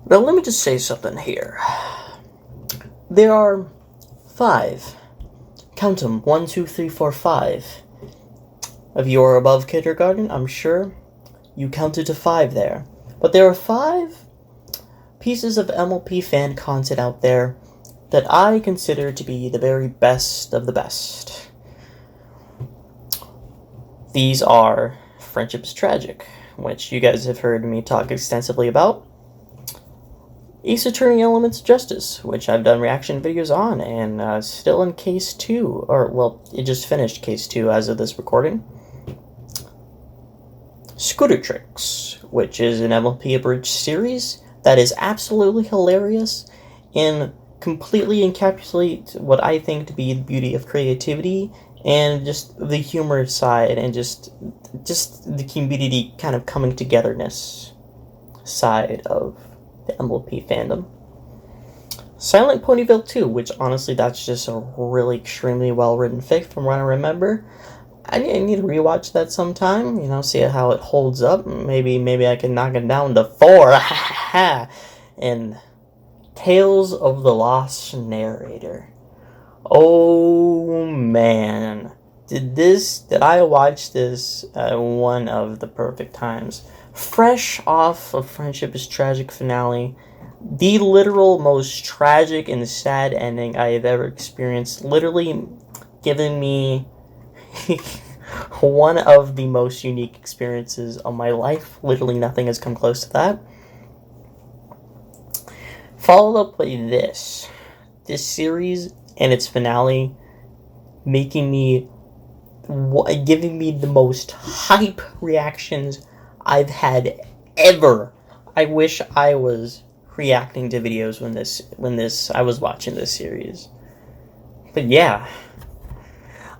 Now let me just say something here. There are 5, count them, 1, 2, 3, 4, 5. If you are above kindergarten, I'm sure you counted to 5 there. But there are 5 pieces of MLP fan content out there that I consider to be the very best of the best. These are Friendship is Tragic, which you guys have heard me talk extensively about. Ace Attorney Elements of Justice, which I've done reaction videos on, and still in Case 2, or, well, it just finished Case 2 as of this recording. Scooter Tricks, which is an MLP Abridged series that is absolutely hilarious and completely encapsulates what I think to be the beauty of creativity and just the humor side and just the community kind of coming togetherness side of the MLP fandom. Silent Ponyville 2, which honestly that's just a really extremely well written fic from what I remember. I need to rewatch that sometime, see how it holds up. Maybe I can knock it down to 4. And Tales of the Lost Narrator. Oh man. Did I watch this at one of the perfect times? Fresh off of Friendship is Tragic finale, the literal most tragic and sad ending I have ever experienced, literally giving me one of the most unique experiences of my life. Literally nothing has come close to that. Followed up by this series and its finale giving me the most hype reactions I've had ever. I wish I was reacting to videos when I was watching this series. But yeah,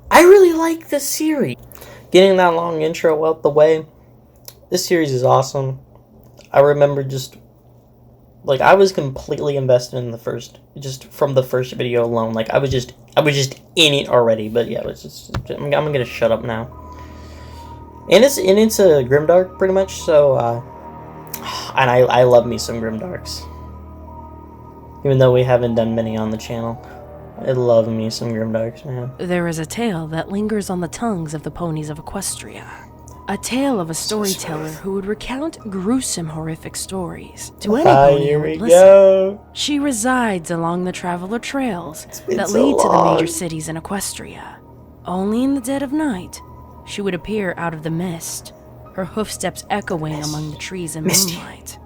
I really like this series. Getting that long intro out the way, this series is awesome. I remember I was completely invested in just from the first video alone. I was just in it already. But yeah, I'm gonna shut up now. And it's a grimdark pretty much. So, and I love me some grimdarks. Even though we haven't done many on the channel, I love me some grimdarks, man. There is a tale that lingers on the tongues of the ponies of Equestria. A tale of a storyteller who would recount gruesome, horrific stories to any pony who would listen. She resides along the traveler trails that lead to the major cities in Equestria. Only in the dead of night, she would appear out of the mist, her hoofsteps echoing among the trees in moonlight.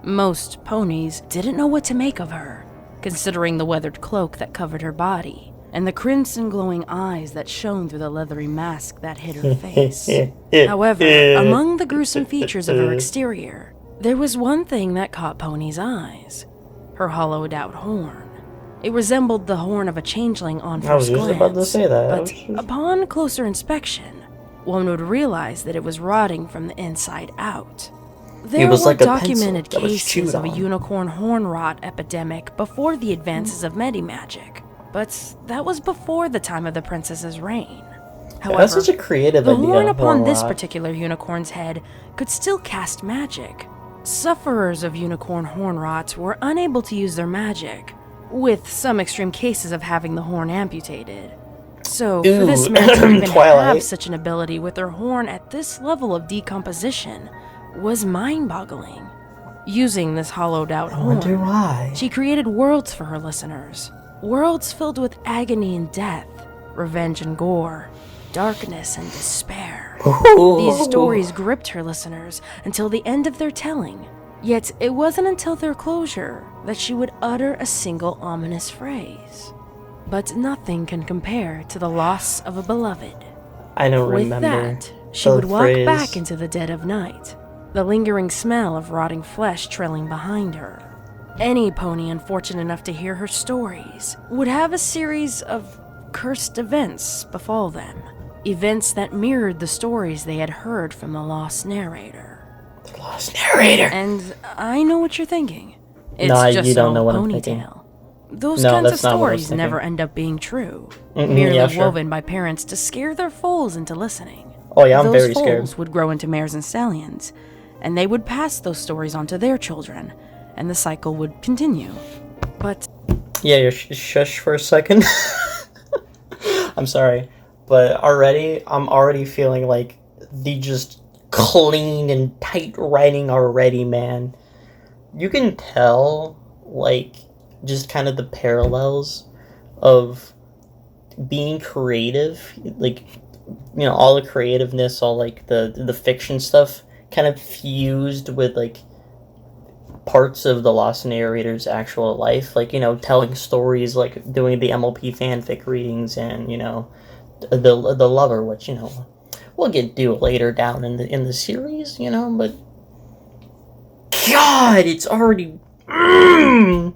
Most ponies didn't know what to make of her, considering the weathered cloak that covered her body, and the crimson glowing eyes that shone through the leathery mask that hid her face. However, among the gruesome features of her exterior, there was one thing that caught Pony's eyes: her hollowed out horn. It resembled the horn of a changeling on first glance, about to say that. But upon closer inspection, one would realize that it was rotting from the inside out. There were documented cases of a unicorn horn rot epidemic before the advances of Medimagic, but that was before the time of the princess's reign. However, that's such a creative the idea. horn upon this particular unicorn's head could still cast magic. Sufferers of unicorn horn rot were unable to use their magic, with some extreme cases of having the horn amputated. So, for this man to even have such an ability with her horn at this level of decomposition was mind-boggling. Using this hollowed-out horn, she created worlds for her listeners. Worlds filled with agony and death, revenge and gore, darkness and despair. These stories gripped her listeners until the end of their telling. Yet it wasn't until their closure that she would utter a single ominous phrase. But nothing can compare to the loss of a beloved. I don't remember. With that, she would walk back into the dead of night, the lingering smell of rotting flesh trailing behind her. Any pony unfortunate enough to hear her stories would have a series of cursed events befall them. Events that mirrored the stories they had heard from the Lost Narrator. The Lost Narrator! And I know what you're thinking. It's just you don't an know old what I'm pony thinking. tale. Those kinds of stories never end up being true, merely woven by parents to scare their foals into listening. Oh yeah, I'm very scared. Those foals would grow into mares and stallions, and they would pass those stories on to their children, and the cycle would continue. But yeah, you shush for a second. I'm sorry, but I'm already feeling like the just clean and tight writing already, man. You can tell, like, just kind of the parallels of being creative, like, you know, all the creativeness, all, like, the fiction stuff kind of fused with, like, parts of the Lost Narrator's actual life, like, you know, telling stories, like, doing the MLP fanfic readings, and, you know, the lover, which, you know, we'll get to later down in the series, you know, but God, it's already I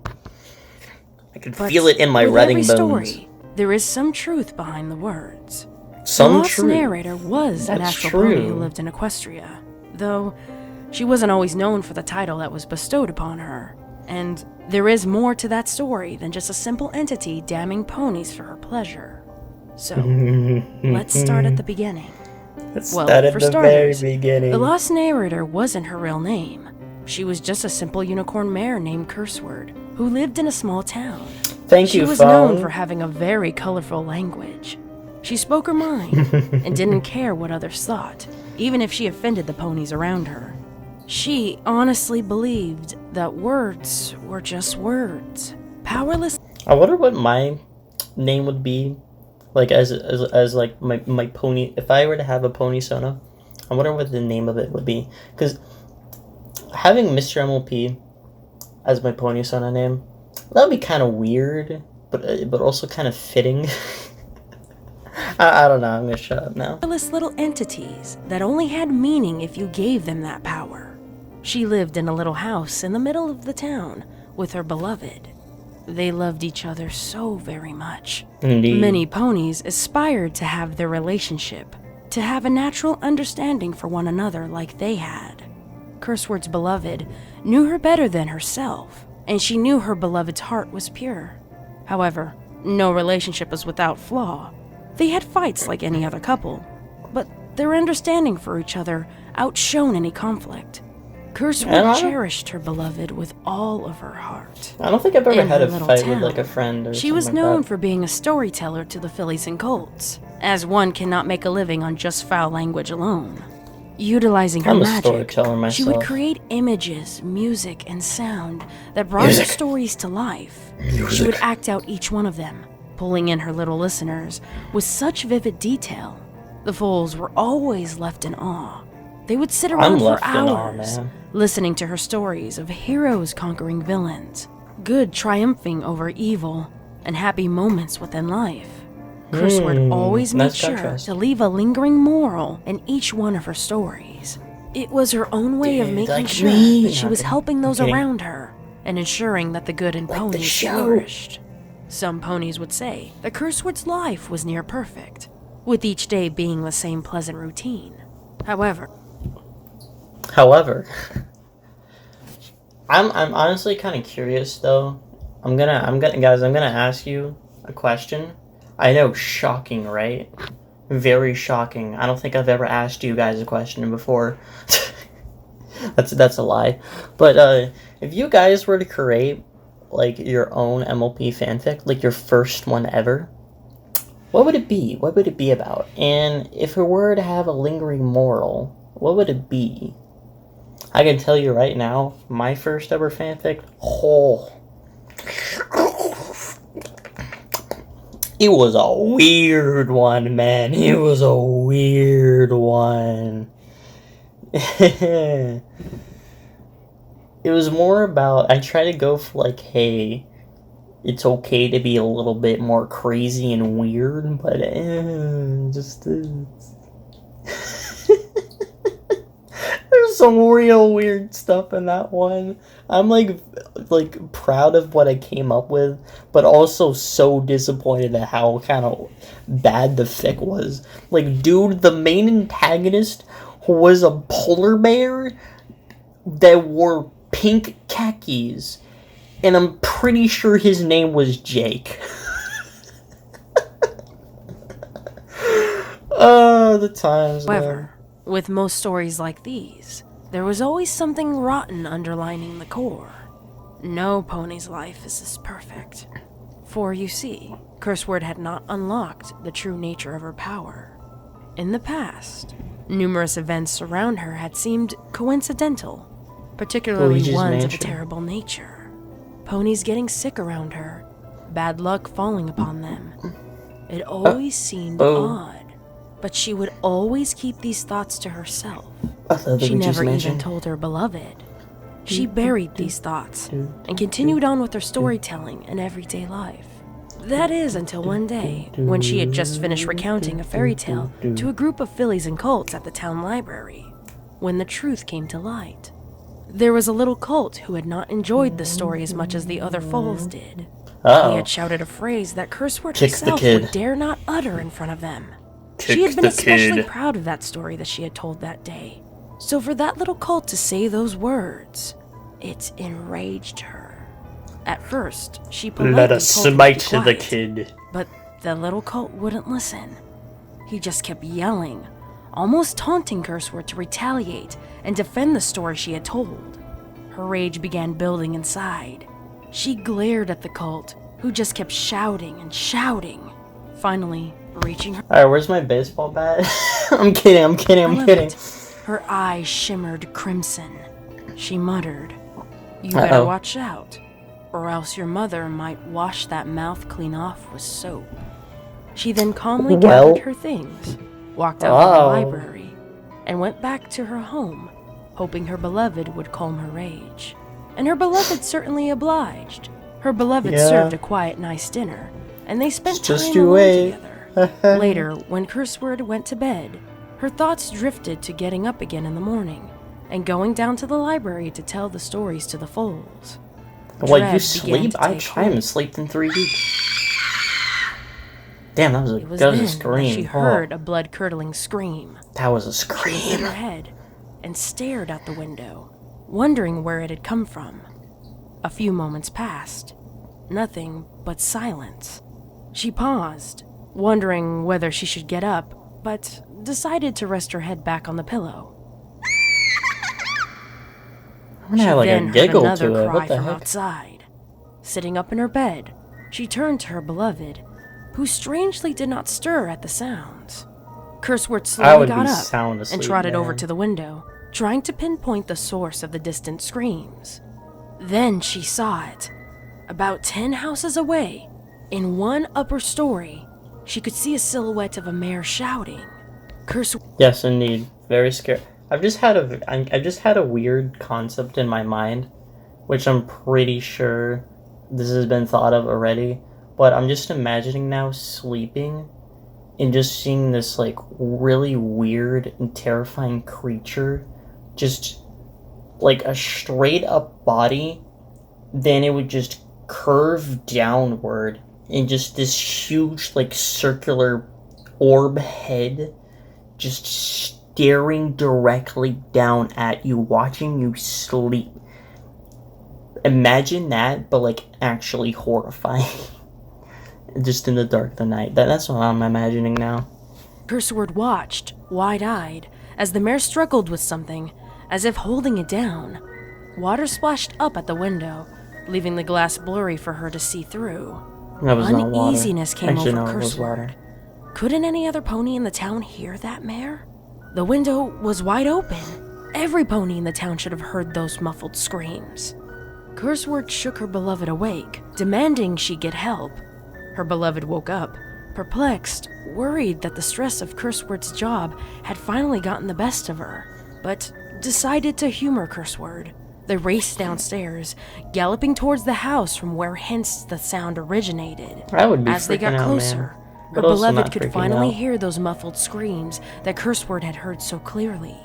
can feel it in my writing bones. Story, there is some truth behind the words. Some the Lost truth. Narrator was an actual pony who lived in Equestria, though she wasn't always known for the title that was bestowed upon her. And there is more to that story than just a simple entity damning ponies for her pleasure. So, let's start at the beginning. For starters, very beginning. The Lost Narrator wasn't her real name. She was just a simple unicorn mare named Curseword, who lived in a small town. She was known for having a very colorful language. She spoke her mind and didn't care what others thought, even if she offended the ponies around her. She honestly believed that words were just words. Powerless. I wonder what my name would be, like as like my pony. If I were to have a pony Sona, I wonder what the name of it would be. Because having Mr. MLP as my pony Sona name, that would be kind of weird, but also kind of fitting. I don't know. I'm gonna shut up now. Powerless little entities that only had meaning if you gave them that power. She lived in a little house in the middle of the town with her beloved. They loved each other so very much. Indeed. Many ponies aspired to have their relationship, to have a natural understanding for one another like they had. Curseword's beloved knew her better than herself, and she knew her beloved's heart was pure. However, no relationship was without flaw. They had fights like any other couple, but their understanding for each other outshone any conflict. Curseword cherished her beloved with all of her heart. I don't think I've ever had a fight with like a friend or She was something known like that. for being a storyteller to the fillies and colts, as one cannot make a living on just foul language alone. Utilizing her magic, she would create images, music, and sound that brought her stories to life. She would act out each one of them, pulling in her little listeners with such vivid detail. The fools were always left in awe. They would sit around for hours, listening to her stories of heroes conquering villains, good triumphing over evil, and happy moments within life. Curseword always made sure to leave a lingering moral in each one of her stories. It was her own way of making sure that she was helping those around her and ensuring that the good in ponies flourished. Some ponies would say that Curseword's life was near perfect, with each day being the same pleasant routine. However, I'm honestly kind of curious though. I'm gonna ask you a question. I know, shocking, right? Very shocking. I don't think I've ever asked you guys a question before. That's a lie. But if you guys were to create like your own MLP fanfic, like your first one ever, what would it be? What would it be about? And if it were to have a lingering moral, what would it be? I can tell you right now, my first ever fanfic, it was a weird one, man. It was a weird one. It was more about, I try to go for like, hey, it's okay to be a little bit more crazy and weird, but there's some real weird stuff in that one. I'm like proud of what I came up with, but also so disappointed at how kind of bad the fic was. Like, dude, the main antagonist was a polar bear that wore pink khakis, and I'm pretty sure his name was Jake. Oh, the times. However, with most stories like these, there was always something rotten underlining the core. No pony's life is as perfect. For you see, Curseword had not unlocked the true nature of her power. In the past, numerous events around her had seemed coincidental, particularly Luigi's ones of a Mansion. terrible nature. Ponies getting sick around her, bad luck falling upon them. It always seemed odd, but she would always keep these thoughts to herself. I love She Luigi's never Mansion. even told her beloved. She buried these thoughts and continued on with her storytelling in everyday life. That is until one day, when she had just finished recounting a fairy tale to a group of fillies and colts at the town library, when the truth came to light. There was a little colt who had not enjoyed the story as much as the other foals did. He had shouted a phrase that Curseword Kick the herself kid. would dare not utter in front of them. Kick She had been the especially kid. proud of that story that she had told that day. So for that little colt to say those words, it enraged her. At first, she politely Let us told him to smite be the quiet, kid. but the little colt wouldn't listen. He just kept yelling, almost taunting Curseword to retaliate and defend the story she had told. Her rage began building inside. She glared at the colt, who just kept shouting and shouting. Finally, reaching her Alright, where's my baseball bat? I'm kidding. beloved, her eyes shimmered crimson. She muttered, "You better Uh-oh. watch out, or else your mother might wash that mouth clean off with soap." She then calmly gathered her things, walked out of the library, and went back to her home, hoping her beloved would calm her rage. And her beloved certainly obliged. Her beloved served a quiet, nice dinner, and they spent time alone together. Later, when Curseword went to bed, her thoughts drifted to getting up again in the morning and going down to the library to tell the stories to the foals. Like, Dread you began sleep? to I take haven't hold. slept in 3 weeks. Damn, that was a, It was that was then a scream. that she heard a blood-curdling scream. That was a She scream. lifted her head and stared out the window, wondering where it had come from. A few moments passed. Nothing but silence. She paused, wondering whether she should get up, but decided to rest her head back on the pillow. I'm gonna have like Then a heard giggle another to it. cry What the from heck? outside. Sitting up in her bed, she turned to her beloved, who strangely did not stir at the sounds. Curseword I slowly would got be up sound asleep, and trotted over man. to the window, trying to pinpoint the source of the distant screams. Then she saw it. About 10 houses away, in one upper story, she could see a silhouette of a mare shouting. Curseword Yes, indeed. Very scary. I've just had a weird concept in my mind, which I'm pretty sure this has been thought of already, but I'm just imagining now sleeping and just seeing this like really weird and terrifying creature, just like a straight up body, then it would just curve downward and just this huge like circular orb head just staring directly down at you, watching you sleep. Imagine that, but like actually horrifying. Just in the dark of the night. That's what I'm imagining now. Curseword watched, wide-eyed, as the mare struggled with something, as if holding it down. Water splashed up at the window, leaving the glass blurry for her to see through. That was not water. Uneasiness came Actually, over no, it was water. Curseword. Couldn't any other pony in the town hear that mare? The window was wide open. Every pony in the town should have heard those muffled screams. Curseword shook her beloved awake, demanding she get help. Her beloved woke up, perplexed, worried that the stress of Curseword's job had finally gotten the best of her, but decided to humor Curseword. They raced downstairs, galloping towards the house from where hence the sound originated. I would be As they got freaking out, closer, man. her But also beloved not could freaking finally out. hear those muffled screams that Curseword had heard so clearly.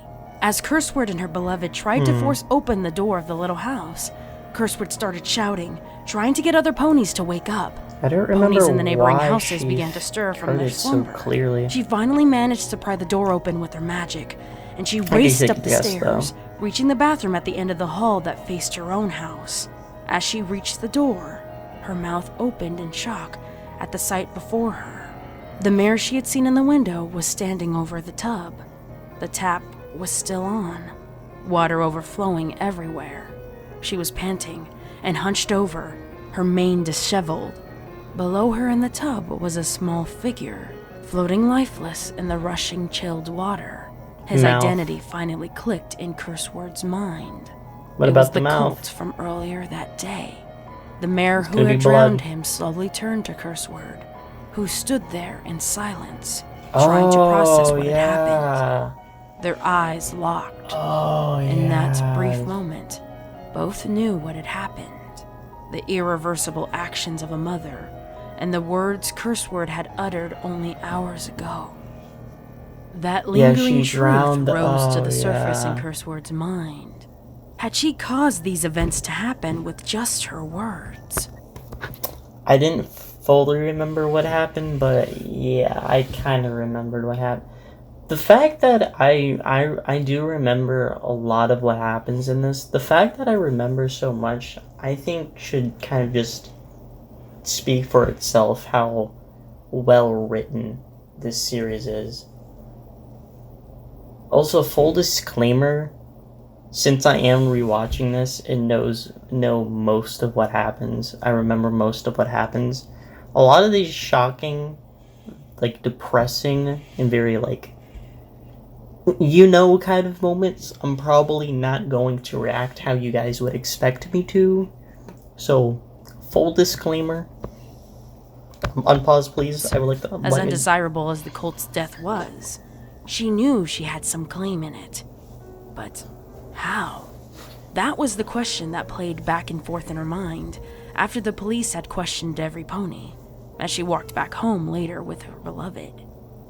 As Curseword and her beloved tried to force open the door of the little house, Curseword started shouting, trying to get other ponies to wake up. I don't remember Ponies in the neighboring why houses she began to stir from heard their it so slumber. clearly. She finally managed to pry the door open with her magic, and she guess raced you up could the guess, stairs, reaching the bathroom at the end of the hall that faced her own house. As she reached the door, her mouth opened in shock at the sight before her. The mare she had seen in the window was standing over the tub. The tap was still on, water overflowing everywhere. She was panting and hunched over, her mane disheveled. Below her in the tub was a small figure, floating lifeless in the rushing, chilled water. His identity finally clicked in Curseword's mind. What about the mouth? It was the cult from earlier that day. The mare who had drowned him slowly turned to Curseword, who stood there in silence, trying to process what had happened. Their eyes locked. In that brief moment, both knew what had happened. The irreversible actions of a mother, and the words Curseword had uttered only hours ago. That lingering truth rose to the surface in Curseword's mind. Had she caused these events to happen with just her words? I didn't fully remember what happened, but yeah, I kind of remembered what happened. The fact that I do remember a lot of what happens in this, the fact that I remember so much, I think should kind of just speak for itself how well written this series is. Also, full disclaimer, since I am rewatching this and know most of what happens, I remember most of what happens. A lot of these shocking, like depressing and very like kind of moments, I'm probably not going to react how you guys would expect me to. So, full disclaimer. Unpause, please. I would like to. As undesirable as the cult's death was, she knew she had some claim in it. But how? That was the question that played back and forth in her mind after the police had questioned every pony, as she walked back home later with her beloved.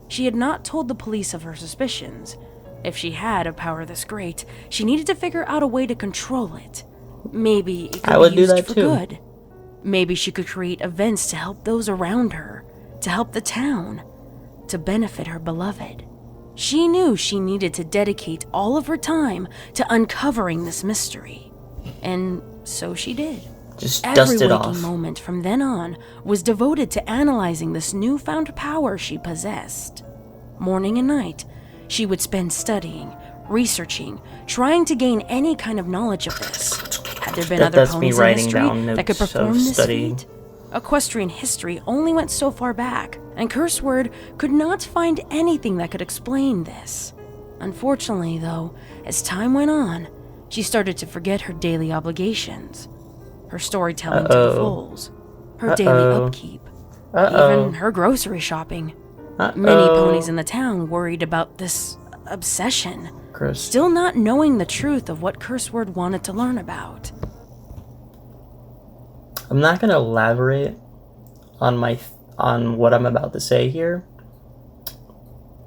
She had not told the police of her suspicions. If she had a power this great, she needed to figure out a way to control it. Maybe it could be used for good. Maybe she could create events to help those around her, to help the town, to benefit her beloved. She knew she needed to dedicate all of her time to uncovering this mystery. And so she did. Just dust it off. Every waking moment from then on was devoted to analyzing this newfound power she possessed. Morning and night, she would spend studying, researching, trying to gain any kind of knowledge of this. Had there been other ponies in history that could perform this feat? Equestrian history only went so far back, and Curseword could not find anything that could explain this. Unfortunately, though, as time went on, she started to forget her daily obligations, her storytelling to the foals, her daily upkeep, even her grocery shopping. Many ponies in the town worried about this obsession, still not knowing the truth of what Curseword wanted to learn about. I'm not going to elaborate on what I'm about to say here,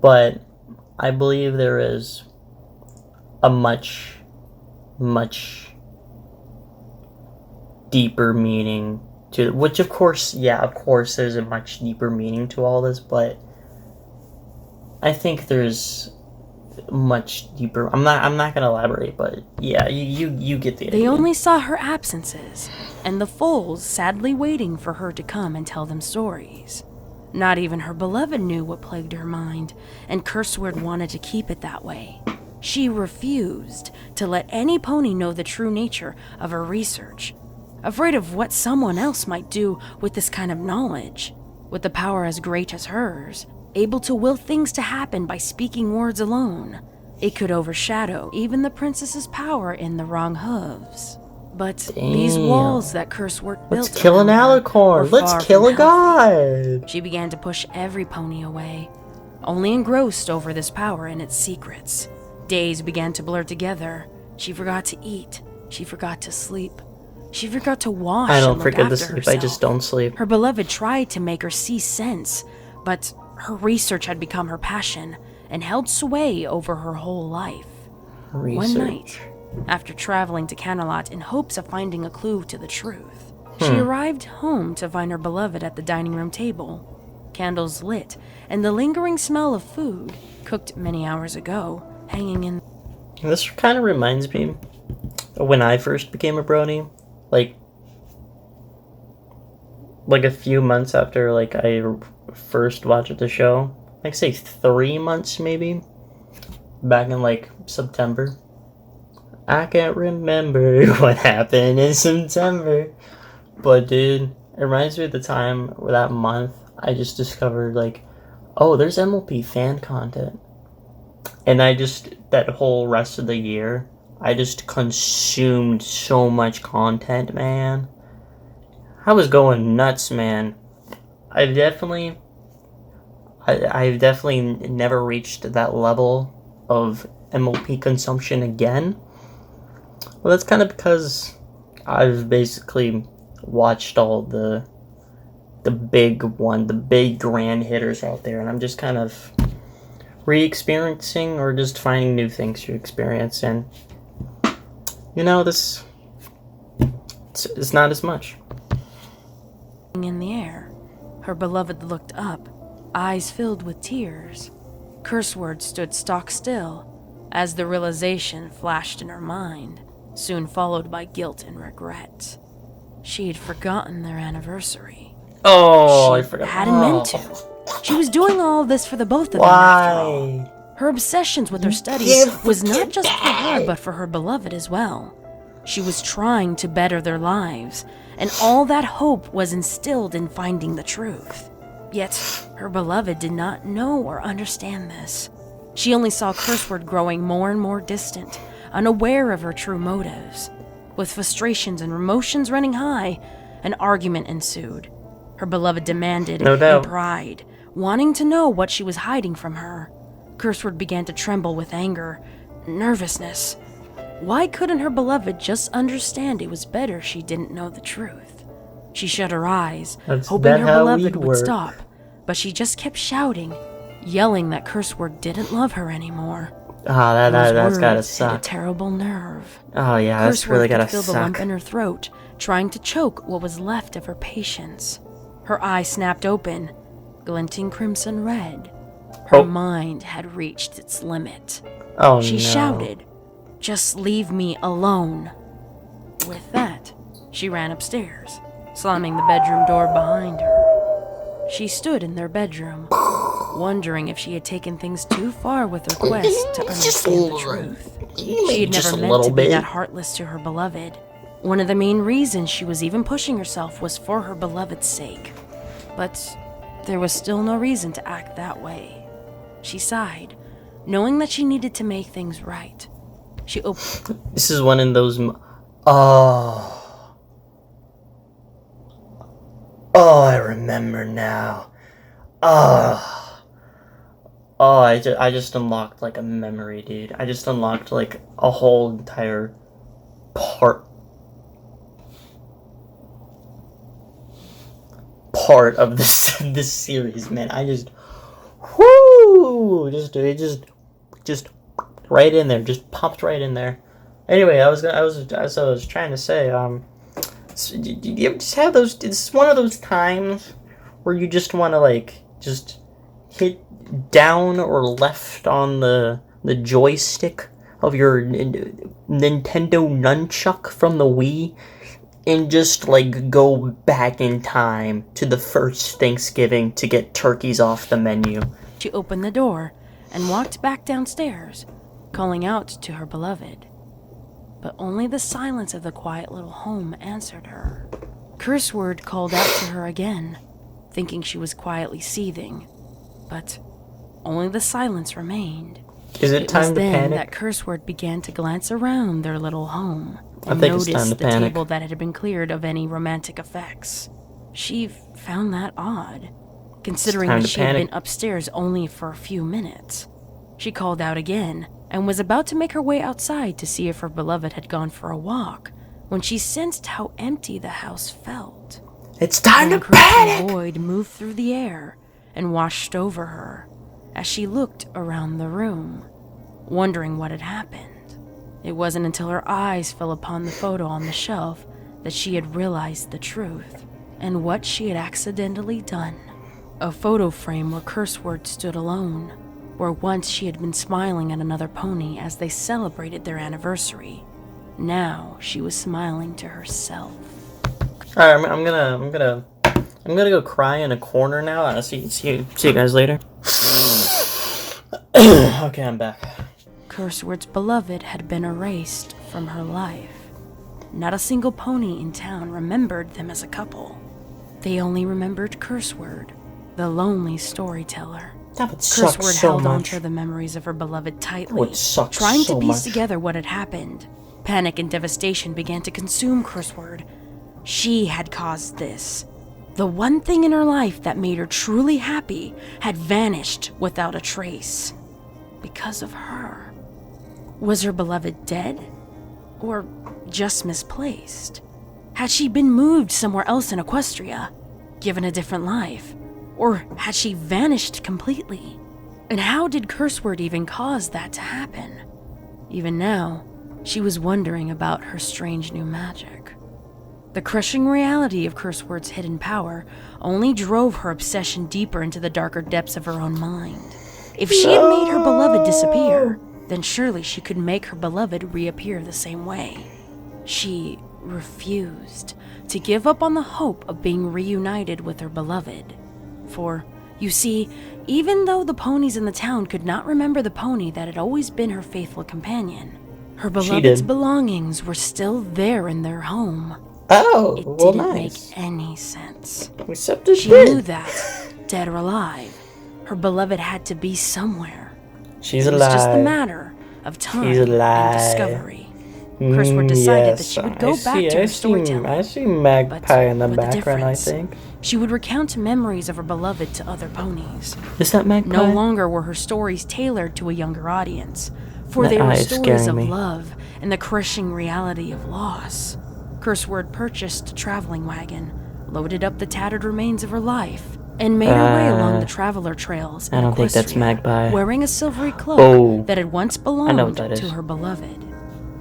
but I believe there is a much, much deeper meaning to, which of course there's a much deeper meaning to all this, but I think there's much deeper. I'm not gonna elaborate, but yeah, you get the idea. They only saw her absences, and the foals sadly waiting for her to come and tell them stories. Not even her beloved knew what plagued her mind, and Curseword wanted to keep it that way. She refused to let any pony know the true nature of her research, afraid of what someone else might do with this kind of knowledge. With a power as great as hers, able to will things to happen by speaking words alone, it could overshadow even the princess's power in the wrong hooves. But these walls that Curseword built, let's kill an alicorn. Let's kill a god. She began to push every pony away, only engrossed over this power and its secrets. Days began to blur together. She forgot to eat. She forgot to sleep. She forgot to wash. I don't and look forget to after sleep. herself. I just don't sleep. Her beloved tried to make her see sense, but her research had become her passion and held sway over her whole life. One night, after traveling to Camelot in hopes of finding a clue to the truth, she arrived home to find her beloved at the dining room table, candles lit, and the lingering smell of food, cooked many hours ago, hanging in. This kind of reminds me of when I first became a brony, like a few months after I first watched the show, say 3 months maybe, back in September. I can't remember what happened in September. But dude, it reminds me of the time, or that month, I just discovered, like, oh, there's MLP fan content. And that whole rest of the year, I just consumed so much content, man. I was going nuts, man. I've definitely never reached that level of MLP consumption again. Well, that's kind of because I've basically watched all the big grand hitters out there, and I'm just kind of re-experiencing or just finding new things to experience, and it's not as much. In the air, her beloved looked up, eyes filled with tears. Curse words stood stock still as the realization flashed in her mind, soon followed by guilt and regret. She had forgotten their anniversary. Oh, I She forgot. hadn't meant to. She was doing all this for the both of them, after all. Her obsessions with her studies was not just for her, but for her beloved as well. She was trying to better their lives, and all that hope was instilled in finding the truth. Yet, her beloved did not know or understand this. She only saw Curseword growing more and more distant, unaware of her true motives. With frustrations and emotions running high, an argument ensued. Her beloved demanded, No doubt, in pride, wanting to know what she was hiding from her. Curseword began to tremble with anger, nervousness. Why couldn't her beloved just understand it was better she didn't know the truth? She shut her eyes, hoping her beloved would stop, but she just kept shouting, yelling that Curseword didn't love her anymore. That's gotta suck. Hit a terrible nerve. Oh yeah, that's really gotta suck. Curseword could feel the lump in her throat, trying to choke what was left of her patience. Her eye snapped open, glinting crimson red. Her mind had reached its limit. Oh, she no. shouted, "Just leave me alone." With that, she ran upstairs, slamming the bedroom door behind her. She stood in their bedroom, wondering if she had taken things too far with her quest to understand the truth. She had never meant to be that heartless to her beloved. One of the main reasons she was even pushing herself was for her beloved's sake. But there was still no reason to act that way. She sighed, knowing that she needed to make things right. She opened... This is one of those... Oh, I remember now. I just unlocked, like, a memory, dude. I just unlocked, like, a whole entire part of this series, man. I just... Whoo! Just right in there. Just popped right in there. Anyway, as I was trying to say, so do you ever just have those... It's one of those times where you just want to, like, just hit down or left on the joystick of your Nintendo nunchuck from the Wii and just, like, go back in time to the first Thanksgiving to get turkeys off the menu. She opened the door and walked back downstairs, calling out to her beloved. But only the silence of the quiet little home answered her. Curseword called out to her again, thinking she was quietly seething, but only the silence remained. Is it time to panic? It was then that Curseword began to glance around their little home and I think it's time noticed to the panic. table that had been cleared of any romantic effects. She found that odd, considering that she had been upstairs only for a few minutes. She called out again and was about to make her way outside to see if her beloved had gone for a walk when she sensed how empty the house felt. It's time to panic! A void moved through the air and washed over her as she looked around the room, wondering what had happened. It wasn't until her eyes fell upon the photo on the shelf that she had realized the truth and what she had accidentally done. A photo frame where Curseword stood alone, where once she had been smiling at another pony as they celebrated their anniversary. Now she was smiling to herself. Alright, I'm gonna go cry in a corner now. I'll see you guys later. Okay, I'm back. Curseword's beloved had been erased from her life. Not a single pony in town remembered them as a couple. They only remembered Curseword, the lonely storyteller. That would suck Curseword so held much. onto the memories of her beloved tightly, That would suck trying so to piece much. together what had happened. Panic and devastation began to consume Curseword. She had caused this. The one thing in her life that made her truly happy had vanished without a trace. Because of her. Was her beloved dead? Or just misplaced? Had she been moved somewhere else in Equestria, given a different life? Or had she vanished completely? And how did Curseword even cause that to happen? Even now, she was wondering about her strange new magic. The crushing reality of Curseword's hidden power only drove her obsession deeper into the darker depths of her own mind. If she had made her beloved disappear, then surely she could make her beloved reappear the same way. She refused to give up on the hope of being reunited with her beloved. For, you see, even though the ponies in the town could not remember the pony that had always been her faithful companion, her beloved's belongings were still there in their home. Oh, It well, didn't nice. make any sense. Except it She did. knew that, dead or alive, her beloved had to be somewhere. She's It was alive. just a matter of time She's and alive. discovery. Curseword decided that she would go back to her storytelling. I see Magpie in the with background, I difference. think. She would recount memories of her beloved to other ponies. Is that Magpie? No longer were her stories tailored to a younger audience, for That they were eye is stories scaring of me. love and the crushing reality of loss. Curseword purchased a traveling wagon, loaded up the tattered remains of her life, and made her way along the traveler trails in I don't think that's Equestria, Magpie. wearing a silvery cloak Oh. that had once I know belonged what that is. to her beloved.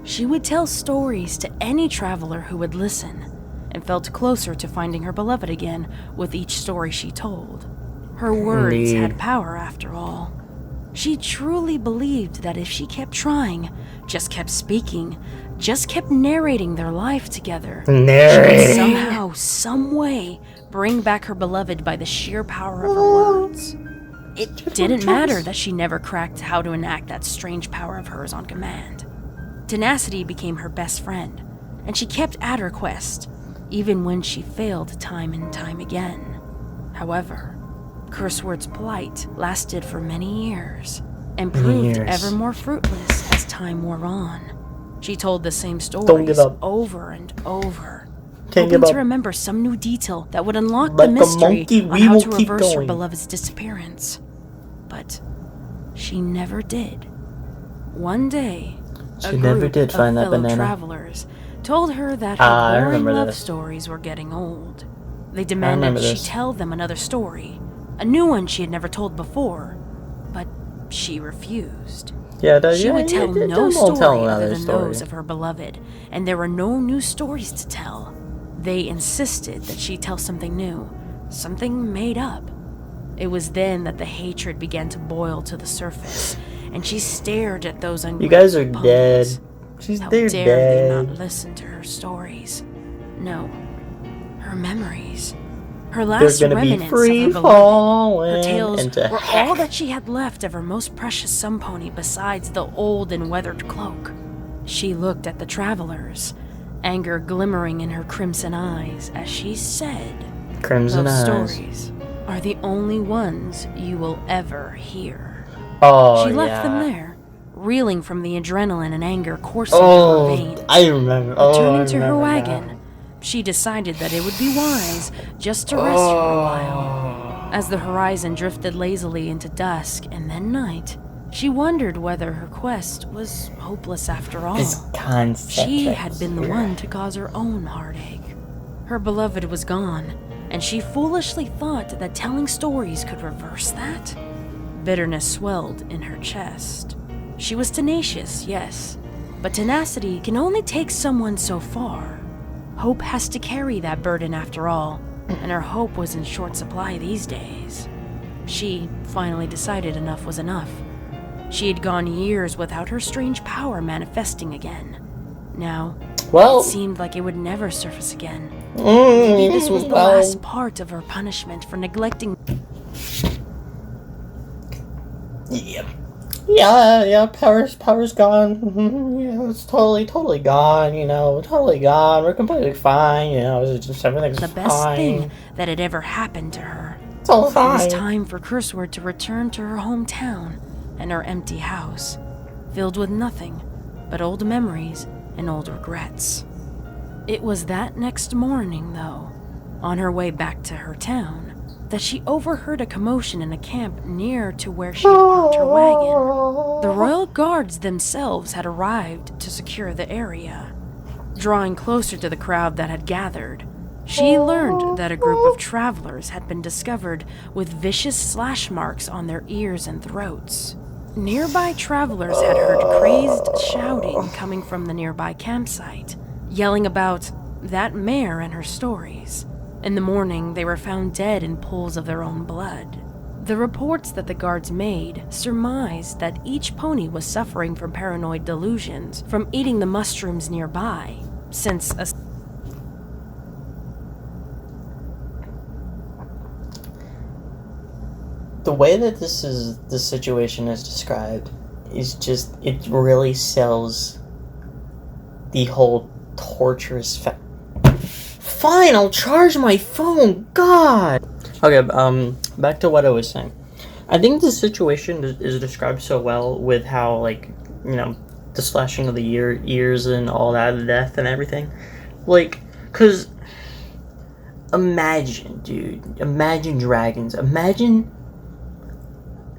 She would tell stories to any traveler who would listen, and felt closer to finding her beloved again with each story she told. Her words Indeed. had power after all. She truly believed that if she kept trying, just kept speaking, just kept narrating their life together, she would Narrating. somehow, some way, bring back her beloved by the sheer power of her words. It didn't matter that she never cracked how to enact that strange power of hers on command. Tenacity became her best friend, and she kept at her quest, even when she failed time and time again. However, Curseword's plight lasted for many years, and proved ever more fruitless as time wore on. She told the same stories up. over and over, Can't hoping give to up. remember some new detail that would unlock Like the a mystery monkey, on we how will to keep reverse her going. beloved's disappearance. But she never did. One day, She a never group did find of that fellow banana. travelers told her that her I boring remember love this. stories were getting old. They demanded remember she this. tell them another story, a new one she had never told before, but she refused. Yeah, She would tell no don't story tell other another than story. those of her beloved, and there were no new stories to tell. They insisted that she tell something new, something made up. It was then that the hatred began to boil to the surface, and she stared at those You ungrateful guys are ponies. dead. How They're dare they dead. not listen to her stories? No, her memories. Her They're last gonna be remnants of free her beloved. falling Her tales into were all that she had left of her most precious sun pony besides the old and weathered cloak. She looked at the travelers, anger glimmering in her crimson eyes as she said, Crimson "Those eyes. stories are the only ones you will ever hear." Oh, She left yeah. them there, reeling from the adrenaline and anger coursing through her veins. I remember. Returning to her remember wagon, now. she decided that it would be wise just to rest for a while. As the horizon drifted lazily into dusk and then night, she wondered whether her quest was hopeless after all. This concept. She right had been the here. one to cause her own heartache. Her beloved was gone, and she foolishly thought that telling stories could reverse that. Bitterness swelled in her chest. She was tenacious, yes, but tenacity can only take someone so far. Hope has to carry that burden after all, and her hope was in short supply these days. She finally decided enough was enough. She had gone years without her strange power manifesting again. Now, Well, it seemed like it would never surface again. Maybe this was the last part of her punishment for neglecting. Yeah. Yeah, power's gone. Yeah, it's totally gone, totally gone. We're completely fine, it's just everything's The best fine. thing that had ever happened to her. It's all fine. It was time for Curseword to return to her hometown and her empty house, filled with nothing but old memories and old regrets. It was that next morning, though, on her way back to her town, that she overheard a commotion in a camp near to where she had parked her wagon. The royal guards themselves had arrived to secure the area. Drawing closer to the crowd that had gathered, she learned that a group of travelers had been discovered with vicious slash marks on their ears and throats. Nearby travelers had heard crazed shouting coming from the nearby campsite, yelling about that mare and her stories. In the morning, they were found dead in pools of their own blood. The reports that the guards made surmised that each pony was suffering from paranoid delusions from eating the mushrooms nearby, since the way that this situation is described is just, it really sells the whole torturous Fine, I'll charge my phone. God. Okay, back to what I was saying. I think the situation is described so well with how, like, the slashing of the ears and all that, the death and everything. Like, cause imagine, dude. Imagine dragons. Imagine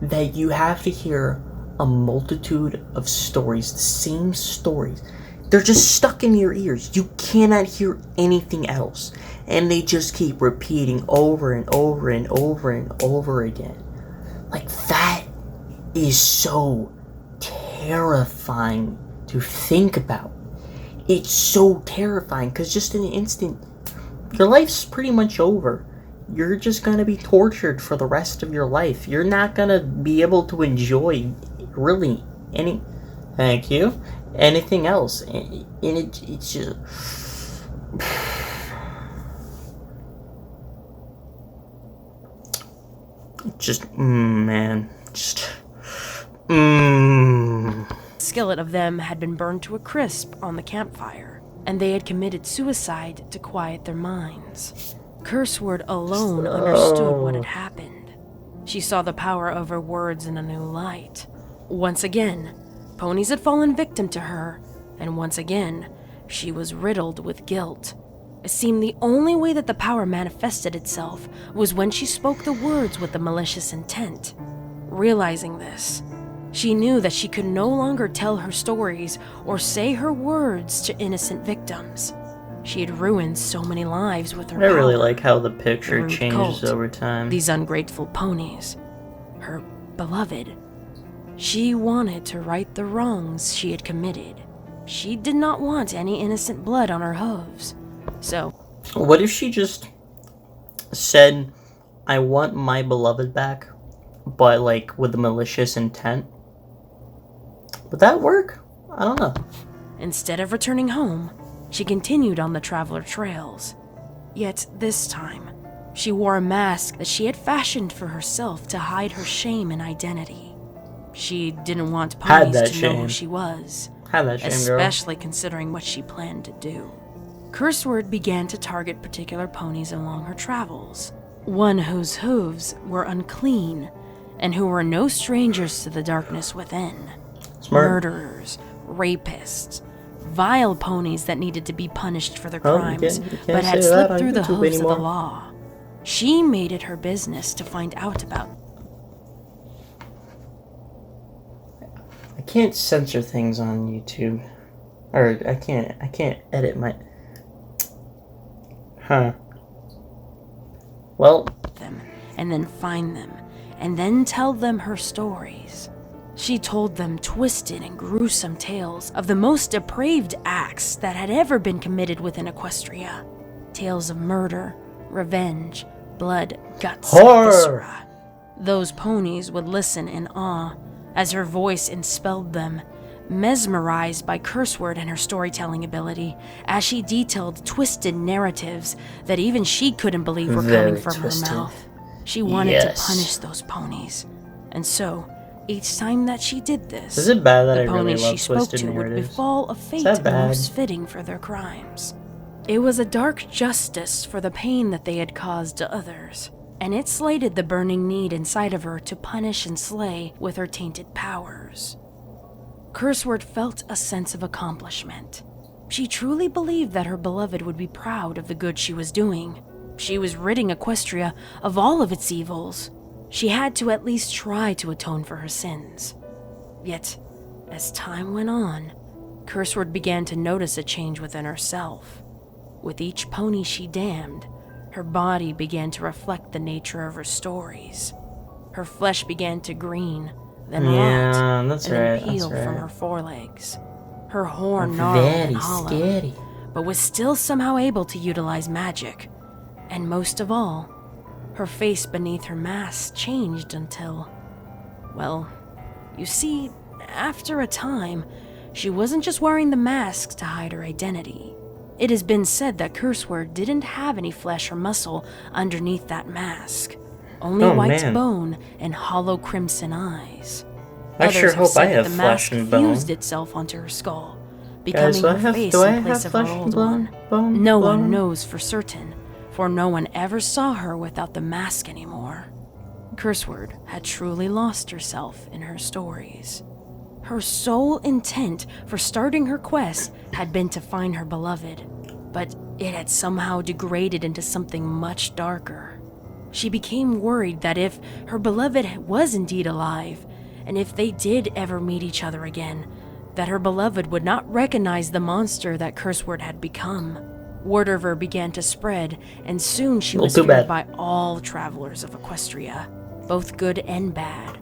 that you have to hear a multitude of stories, the same stories. They're just stuck in your ears. You cannot hear anything else. And they just keep repeating over and over and over and over again. Like, that is so terrifying to think about. It's so terrifying because just in an instant, your life's pretty much over. You're just going to be tortured for the rest of your life. You're not going to be able to enjoy really any... Thank you. Anything else. And it's just... man. Skillet of them had been burned to a crisp on the campfire, and they had committed suicide to quiet their minds. Curseword alone understood what had happened. She saw the power of her words in a new light. Once again, ponies had fallen victim to her, and once again, she was riddled with guilt. It seemed the only way that the power manifested itself was when she spoke the words with the malicious intent. Realizing this, she knew that she could no longer tell her stories or say her words to innocent victims. She had ruined so many lives with her power. I really like how the picture The changes cult, over time. These ungrateful ponies. Her beloved. She wanted to right the wrongs she had committed. She did not want any innocent blood on her hooves. So, what if she just said, I want my beloved back, but like with a malicious intent? Would that work? I don't know. instead of returning home, she continued on the traveler trails. Yet this time, she wore a mask that she had fashioned for herself to hide her shame and identity. She didn't want ponies to know who she was, especially considering what she planned to do. Curseword began to target particular ponies along her travels, one whose hooves were unclean and who were no strangers to the darkness within. Murderers, rapists, vile ponies that needed to be punished for their crimes, but had slipped through the hooves of the law. She made it her business to find out about. I can't censor things on YouTube, or I can't edit my. Well, them, and then find them, and then tell them her stories. She told them twisted and gruesome tales of the most depraved acts that had ever been committed within Equestria. Tales of murder, revenge, blood, guts, and viscera. Those ponies would listen in awe as her voice enspelled them, mesmerized by Curseword and her storytelling ability, as she detailed twisted narratives that even she couldn't believe were coming from her mouth. She wanted to punish those ponies, and so Each time that she did this, Is it bad that the I really ponies love she spoke twisted to would narratives? befall a fate that bad? most fitting for their crimes. It was a dark justice for the pain that they had caused to others, and it slated the burning need inside of her to punish and slay with her tainted powers. Curseword felt a sense of accomplishment. She truly believed that her beloved would be proud of the good she was doing. She was ridding Equestria of all of its evils. She had to at least try to atone for her sins. Yet, as time went on, Curseword began to notice a change within herself. With each pony she damned, her body began to reflect the nature of her stories. Her flesh began to green, then rot, and then peel from her forelegs. Her horn gnarled and hollow, scary, but was still somehow able to utilize magic. And most of all, her face beneath her mask changed until, well, you see, after a time, she wasn't just wearing the mask to hide her identity. It has been said that Curseword didn't have any flesh or muscle underneath that mask. Only white bone and hollow crimson eyes. I sure hope I have flesh and bone. The mask fused itself onto her skull, becoming her face in place of her old one. No one knows for certain, for no one ever saw her without the mask anymore. Curseword had truly lost herself in her stories. Her sole intent for starting her quest had been to find her beloved, but it had somehow degraded into something much darker. She became worried that if her beloved was indeed alive, and if they did ever meet each other again, that her beloved would not recognize the monster that Curseword had become. Word of her began to spread, and soon she was feared by all travelers of Equestria, both good and bad.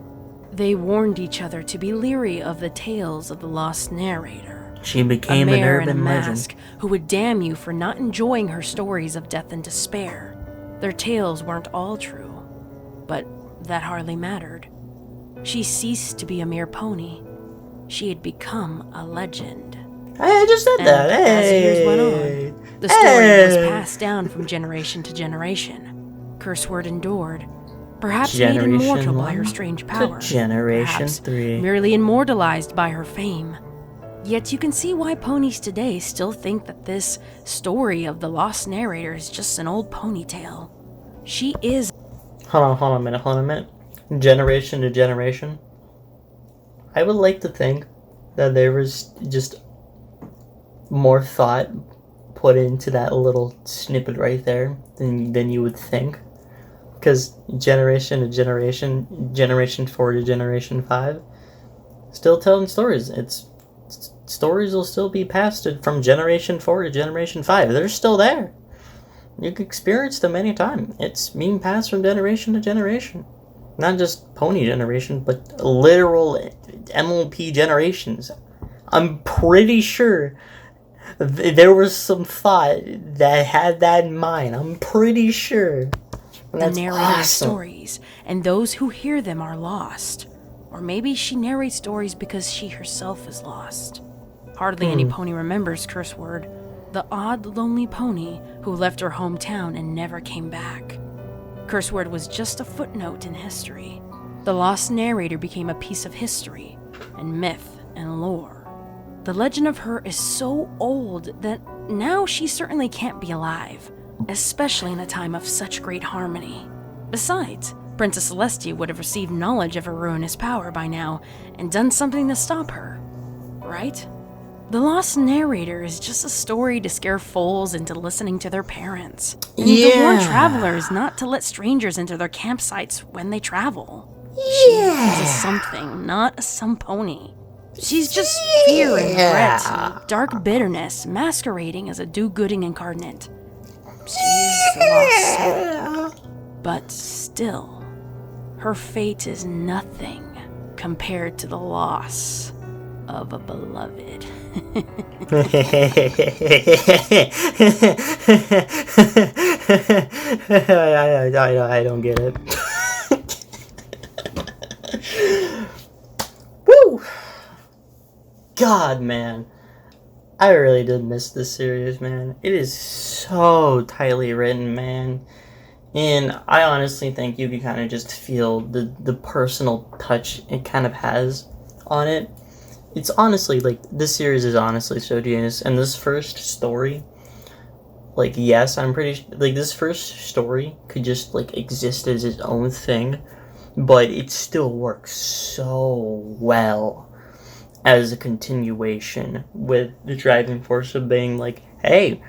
They warned each other to be leery of the tales of the Lost Narrator. She became an urban legend who would damn you for not enjoying her stories of death and despair. Their tales weren't all true, but that hardly mattered. She ceased to be a mere pony. She had become a legend. I just said that. As years went on, the story was passed down from generation to generation. Curseword endured, perhaps made immortal by her strange power, Generation 3, merely immortalized by her fame. Yet you can see why ponies today still think that this story of the Lost Narrator is just an old pony tale. She is... Hold on a minute. Generation to generation. I would like to think that there was just more thought put into that little snippet right there than you would think. Because generation to generation, generation 4 to generation 5, still telling stories. Stories will still be passed from generation 4 to generation 5. They're still there. You can experience them anytime. It's being passed from generation to generation. Not just pony generation, but literal MLP generations. I'm pretty sure there was some thought that had that in mind. I'm pretty sure. The narrator's stories, and those who hear them are lost. Or maybe she narrates stories because she herself is lost. Hardly any pony remembers Curseword, the odd, lonely pony who left her hometown and never came back. Curseword was just a footnote in history. The Lost Narrator became a piece of history, and myth, and lore. The legend of her is so old that now she certainly can't be alive, especially in a time of such great harmony. Besides, Princess Celestia would have received knowledge of her ruinous power by now and done something to stop her, right? The Lost Narrator is just a story to scare foals into listening to their parents, and to warn travelers not to let strangers into their campsites when they travel. She is a something, a some pony. She's just fear and regret and dark bitterness masquerading as a do-gooding incarnate. She's a lost soul. But still, her fate is nothing compared to the loss of a beloved. I don't get it. Woo! God, man. I really did miss this series, man. It is so tightly written, man. And I honestly think you can kind of just feel the personal touch it kind of has on it. It's honestly, like, this series is honestly so genius. And this first story, like, yes, I'm pretty, like, this first story could just, like, exist as its own thing, but it still works so well as a continuation, with the driving force of being like, hey,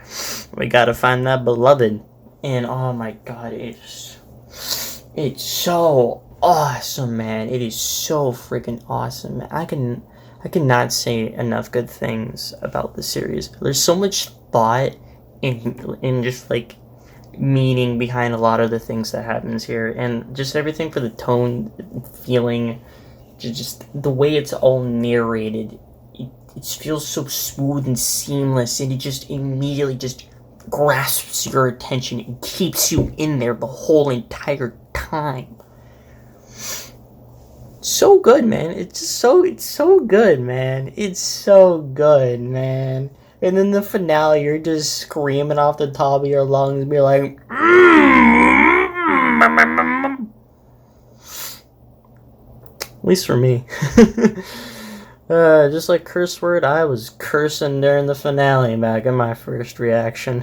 we gotta find that beloved. And oh my god, it's so awesome, man. It is so freaking awesome. I cannot say enough good things about the series. There's so much thought in just, like, meaning behind a lot of the things that happens here, and just everything for the tone, feeling, just the way it's all narrated. It feels so smooth and seamless, and it just immediately just grasps your attention and keeps you in there the whole entire time. So good, man. It's so good, man. It's so good, man. And then the finale, you're just screaming off the top of your lungs and be like, at least for me. Just like curse word, I was cursing during the finale back in my first reaction.